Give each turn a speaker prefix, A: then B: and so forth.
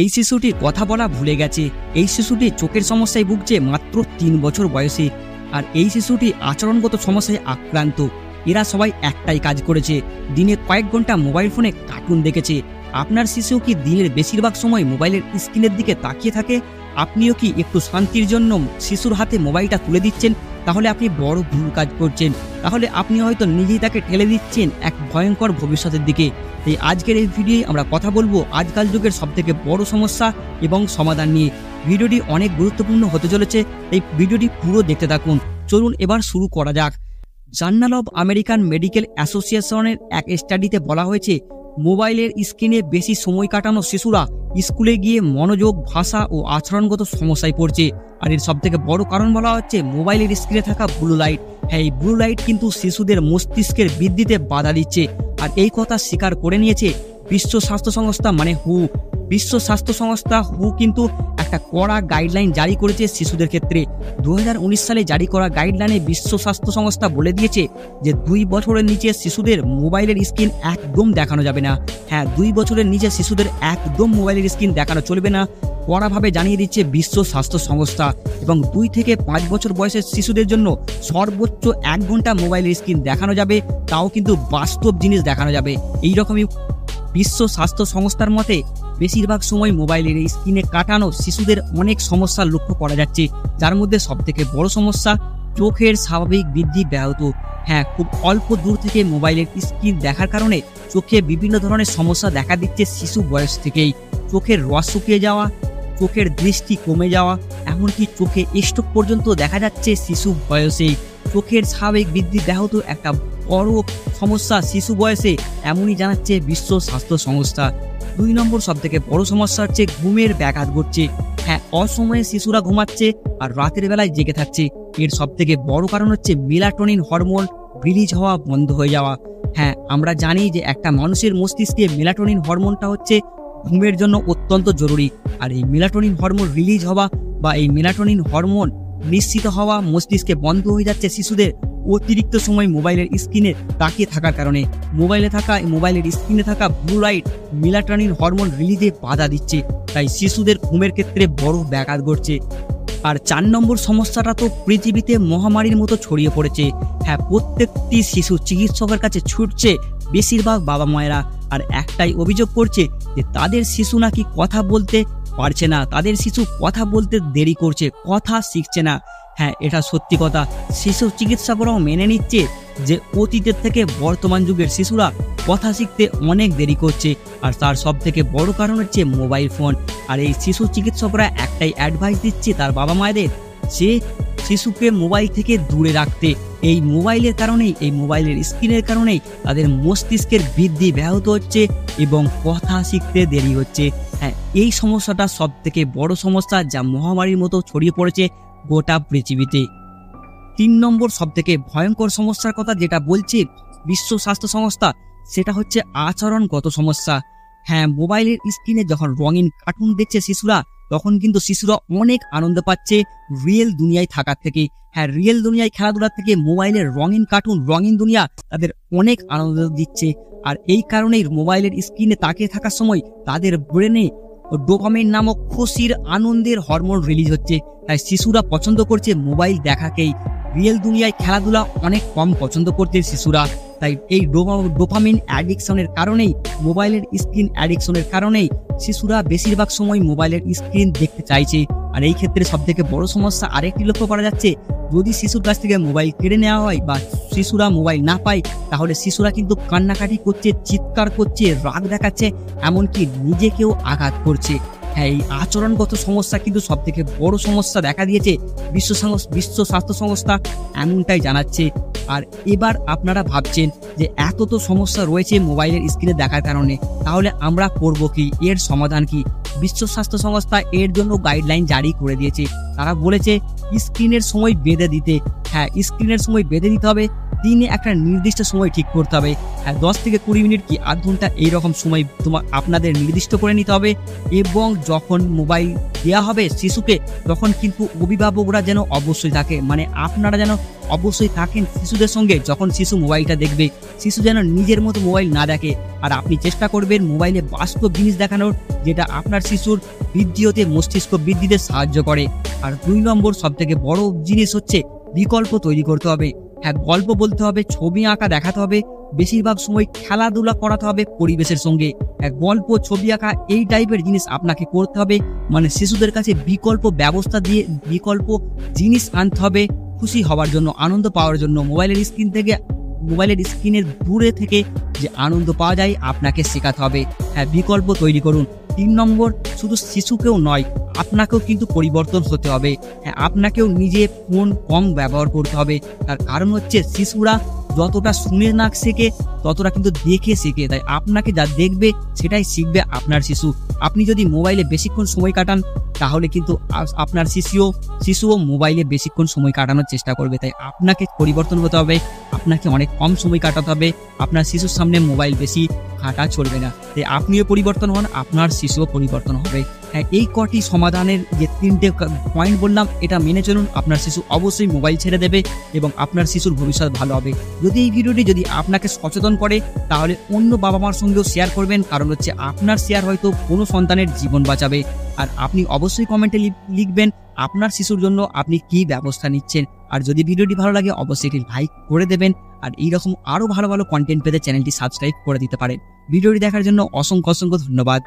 A: এই শিশুটি কথা বলা ভুলে গেছে। এই শিশুটি চোখের সমস্যায় ভুগছে মাত্র ৩ বছর বয়সে। আর এই শিশুটি আচরণগত সমস্যায় আক্রান্ত। এরা সবাই একটাই কাজ করেছে, দিনে কয়েক ঘন্টা মোবাইল ফোনে কার্টুন দেখেছে। আপনার শিশু কি দিনের বেশিরভাগ সময় মোবাইলের স্ক্রিনের দিকে তাকিয়ে থাকে? আপনিও কি একটু শান্তির জন্য শিশুর হাতে মোবাইলটা তুলে দিচ্ছেন? তাহলে আপনি বড় ভুল কাজ করছেন। তাহলে আপনি হয়তো নিজেই তাকে ঠেলে দিচ্ছেন এক ভয়ঙ্কর ভবিষ্যতের দিকে। তাই আজকের এই ভিডিওয়ে আমরা কথা বলবো আজকাল যুগের সবথেকে বড় সমস্যা এবং সমাধান নিয়ে। ভিডিওটি অনেক গুরুত্বপূর্ণ হতে চলেছে, তাই ভিডিওটি পুরো দেখতে থাকুন। চলুন এবার শুরু করা যাক। জার্নাল অব আমেরিকান মেডিকেল অ্যাসোসিয়েশনের এক স্টাডিতে বলা হয়েছে, মোবাইলের স্ক্রিনে বেশি সময় কাটানো শিশুরা স্কুলে গিয়ে মনোযোগ, ভাষা ও আচরণগত সমস্যায় পড়ছে। আর এর সবথেকে বড় কারণ বলা হচ্ছে মোবাইলের স্ক্রিনে থাকা ব্লু লাইট। হ্যাঁ, এই ব্লু লাইট কিন্তু শিশুদের মস্তিষ্কের বৃদ্ধিতে বাধা দিচ্ছে। আর এই কথা স্বীকার করে নিয়েছে বিশ্ব স্বাস্থ্য সংস্থা মানে হু। বিশ্ব স্বাস্থ্য সংস্থা হু কিন্তু একটা কড়া গাইডলাইন জারি করেছে শিশুদের ক্ষেত্রে। 2019 সালে জারি করা গাইডলাইনে বিশ্ব স্বাস্থ্য সংস্থা বলে দিয়েছে যে 2 বছরের নিচে শিশুদের মোবাইলের স্ক্রিন একদম দেখানো যাবে না। হ্যাঁ, 2 বছরের নিচে শিশুদের একদম মোবাইলের স্ক্রিন দেখানো চলবে না, কড়াভাবে জানিয়ে দিচ্ছে বিশ্ব স্বাস্থ্য সংস্থা। এবং 2 থেকে 5 বছর বয়সের শিশুদের জন্য সর্বোচ্চ 1 ঘন্টা মোবাইলের স্ক্রিন দেখানো যাবে, তাও কিন্তু বাস্তব জিনিস দেখানো যাবে। এইরকমই বিশ্ব স্বাস্থ্য সংস্থার মতে বেশিরভাগ সময় মোবাইলের স্ক্রিনে কাটানো শিশুদের অনেক সমস্যা লক্ষ্য করা যাচ্ছে, যার মধ্যে সবথেকে বড় সমস্যা চোখের স্বাভাবিক বৃদ্ধি ব্যাহত। হ্যাঁ, খুব অল্প দূর থেকে মোবাইলের স্ক্রিন দেখার কারণে চোখে বিভিন্ন ধরনের সমস্যা দেখা দিচ্ছে শিশু বয়স থেকেই। চোখের রস শুকিয়ে যাওয়া, চোখের দৃষ্টি কমে যাওয়া, এমনকি চোখে স্ট্রোক পর্যন্ত দেখা যাচ্ছে শিশু বয়সেই। চোখের স্বাভাবিক বৃদ্ধি ব্যাহত একটা বড় সমস্যা শিশু বয়সে, এমনই জানাচ্ছে বিশ্ব স্বাস্থ্য সংস্থা। 2 নম্বর সবথেকে বড় সমস্যা হচ্ছে ঘুমের ব্যাঘাত ঘটছে। হ্যাঁ, অসময়ে শিশুরা ঘুমাচ্ছে আর রাতের বেলায় জেগে থাকছে। এর সবথেকে বড় কারণ হচ্ছে মেলাটোনিন হরমোন রিলিজ হওয়া বন্ধ হয়ে যাওয়া। হ্যাঁ, আমরা জানি যে একটা মানুষের মস্তিষ্কে মেলাটোনিন হরমোনটা হচ্ছে ঘুমের জন্য অত্যন্ত জরুরি। আর এই মেলাটোনিন হরমোন রিলিজ হওয়া বা এই মেলাটোনিন হরমোন নিশ্চিত হওয়া মস্তিষ্কে বন্ধ হয়ে যাচ্ছে শিশুদের অতিরিক্ত সময় মোবাইলের স্ক্রিনে তাকিয়ে থাকার কারণে। মোবাইলের স্ক্রিনে থাকা ব্লু লাইট মেলাটোনিন হরমোন রিলিজে বাধা দিচ্ছে, তাই শিশুদের ঘুমের ক্ষেত্রে বড় ব্যাঘাত ঘটছে। আর 4 নম্বর সমস্যাটা তো পৃথিবীতে মহামারীর মতো ছড়িয়ে পড়েছে। হ্যাঁ, প্রত্যেকটি শিশু চিকিৎসকের কাছে ছুটছে বেশিরভাগ বাবা মায়েরা, আর একটাই অভিযোগ করছে যে তাদের শিশু নাকি কথা বলতে পারছে না, তাদের শিশু কথা বলতে দেরি করছে, কথা শিখছে না। হ্যাঁ, এটা সত্যি কথা। শিশু চিকিৎসকরাও মেনে নিচ্ছে যে অতীতের থেকে বর্তমান যুগের শিশুরা কথা শিখতে অনেক দেরি করছে, আর তার সব থেকে বড় কারণ হচ্ছে মোবাইল ফোন। আর এই শিশু চিকিৎসকরা একটাই অ্যাডভাইস দিচ্ছে তার বাবা মায়েদের যে শিশুকে মোবাইল থেকে দূরে রাখতে। এই মোবাইলের কারণেই, এই মোবাইলের স্ক্রিনের কারণেই তাদের মস্তিষ্কের বৃদ্ধি ব্যাহত হচ্ছে এবং কথা শিখতে দেরি হচ্ছে। হ্যাঁ, এই সমস্যাটা সব থেকে বড় সমস্যা, যা মহামারীর মতো ছড়িয়ে পড়েছে গোটা পৃথিবীতে। 3 নম্বর সবথেকে ভয়ঙ্কর সমস্যার কথা যেটা বলছে বিশ্ব স্বাস্থ্য সংস্থা, সেটা হচ্ছে আচরণগত সমস্যা। হ্যাঁ, মোবাইলের স্ক্রিনে যখন রঙিন কার্টুন দেখছে শিশুরা, তখন কিন্তু শিশুরা অনেক আনন্দ পাচ্ছে রিয়েল দুনিয়ায় থাকার থেকে। হ্যাঁ, রিয়েল দুনিয়ায় খেলাধুলার থেকে মোবাইলের রঙিন কার্টুন, রঙিন দুনিয়া তাদের অনেক আনন্দ দিচ্ছে। আর এই কারণেই মোবাইলের স্ক্রিনে তাকিয়ে থাকার সময় তাদের ব্রেনে ডোপামিন নামক খুশির, আনন্দের হরমোন রিলিজ হচ্ছে। তাই শিশুরা পছন্দ করছে মোবাইল দেখাকেই। রিয়েল দুনিয়ায় খেলাধুলা অনেক কম পছন্দ করছে শিশুরা। তাই এই ডোপামিন অ্যাডিকশনের কারণেই, মোবাইলের স্ক্রিন অ্যাডিকশনের কারণেই শিশুরা বেশিরভাগ সময় মোবাইলের স্ক্রিন দেখতে চাইছে। আর এই ক্ষেত্রে সবথেকে বড় সমস্যা আরেকটি লক্ষ্য করা যাচ্ছে, যদি শিশুর কাছ থেকে মোবাইল কেড়ে নেওয়া হয় বা শিশুরা মোবাইল না পায়, তাহলে শিশুরা কিন্তু কান্নাকাটি করছে, চিৎকার করছে, রাগ দেখাচ্ছে, এমনকি নিজেকেও আঘাত করছে। হ্যাঁ, এই আচরণগত সমস্যা কিন্তু সবথেকে বড় সমস্যা দেখা দিয়েছে বিশ্ব স্বাস্থ্য সংস্থা এমনটাই জানাচ্ছে। আর এবার আপনারা ভাবছেন যে এত তো সমস্যা রয়েছে মোবাইলের স্ক্রিনে দেখার কারণে, তাহলে আমরা করব কি, এর সমাধান কি? বিশ্ব স্বাস্থ্য সংস্থা এর জন্য গাইডলাইন জারি করে দিয়েছে। তারা বলেছে স্ক্রিনের সময় বেঁধে দিতে। হ্যাঁ, স্ক্রিনের সময় বেঁধে দিতে হবে। দিনে একটা নির্দিষ্ট সময় ঠিক করতে হবে। হ্যাঁ, 10 থেকে 20 মিনিট কি আধ ঘন্টা এইরকম সময় আপনাদের নির্দিষ্ট করে নিতে হবে। এবং যখন মোবাইল দেওয়া হবে শিশুকে, তখন কিন্তু অভিভাবকরা যেন অবশ্যই থাকে, মানে আপনারা যেন অবশ্যই থাকেন শিশুদের সঙ্গে যখন শিশু মোবাইলটা দেখবে। শিশু যেন নিজের মতো মোবাইল না দেখে। আর আপনি চেষ্টা করবেন মোবাইলে বাস্তব জিনিস দেখানোর, যেটা আপনার শিশুর বৃদ্ধি হতে, মস্তিষ্ক বৃদ্ধিতে সাহায্য করে। আর 2 নম্বর সবথেকে বড় জিনিস হচ্ছে বিকল্প তৈরি করতে হবে। হ্যাঁ, গল্প বলতে হবে, ছবি আঁকা দেখাতে হবে, বেশিরভাগ সময় খেলাধুলা করাতে হবে পরিবেশের সঙ্গে। গল্প, ছবি আঁকা এই টাইপের জিনিস আপনাকে করতে হবে। মানে শিশুদের কাছে বিকল্প ব্যবস্থা দিয়ে বিকল্প জিনিস আনতে হবে খুশি হওয়ার জন্য, আনন্দ পাওয়ার জন্য। মোবাইলের স্ক্রিনের দূরে থেকে যে আনন্দ পাওয়া যায় আপনাকে শেখাতে হবে। হ্যাঁ, বিকল্প তৈরি করুন। 3 নম্বর, শুধু শিশুকেও নয়, আপনাকেও কিন্তু পরিবর্তন হতে হবে। হ্যাঁ, আপনাকেও নিজে ফোন কম ব্যবহার করতে হবে। তার কারণ হচ্ছে শিশুরা যতটা শুনে না শেখে, ততটা কিন্তু দেখে শেখে। তাই আপনাকে যা দেখবে সেটাই শিখবে আপনার শিশু। আপনি যদি মোবাইলে বেশিক্ষণ সময় কাটান, তাহলে কিন্তু আপনার শিশুও মোবাইলে বেশিক্ষণ সময় কাটানোর চেষ্টা করবে। তাই আপনাকে পরিবর্তন হতে হবে, আপনাকে অনেক কম সময় কাটাতে হবে। আপনার শিশুর সামনে মোবাইল বেশি ঘাঁটা চলবে না। তাই আপনিও পরিবর্তন হন, আপনার শিশুও পরিবর্তন হবে। হ্যাঁ, এই কটি সমাধানের যে 3টে পয়েন্ট বললাম, এটা মেনে চলুন, আপনার শিশু অবশ্যই মোবাইল ছেড়ে দেবে এবং আপনার শিশুর ভবিষ্যৎ ভালো হবে। যদি এই ভিডিওটি যদি আপনাকে সচেতন করে, তাহলে অন্য বাবা মার সঙ্গেও শেয়ার করবেন, কারণ হচ্ছে আপনার শেয়ার হয়তো কোনো সন্তানের জীবন বাঁচাবে। আর আপনি অবশ্যই কমেন্টে লিখবেন আপনার শিশুর জন্য আপনি কি ব্যবস্থা নিচ্ছেন। আর যদি ভিডিওটি ভালো লাগে অবশ্যই একটি লাইক করে দেবেন। আর এইরকম আরও ভালো ভালো কন্টেন্ট পেতে চ্যানেলটি সাবস্ক্রাইব করে দিতে পারেন। ভিডিওটি দেখার জন্য অসংখ্য ধন্যবাদ।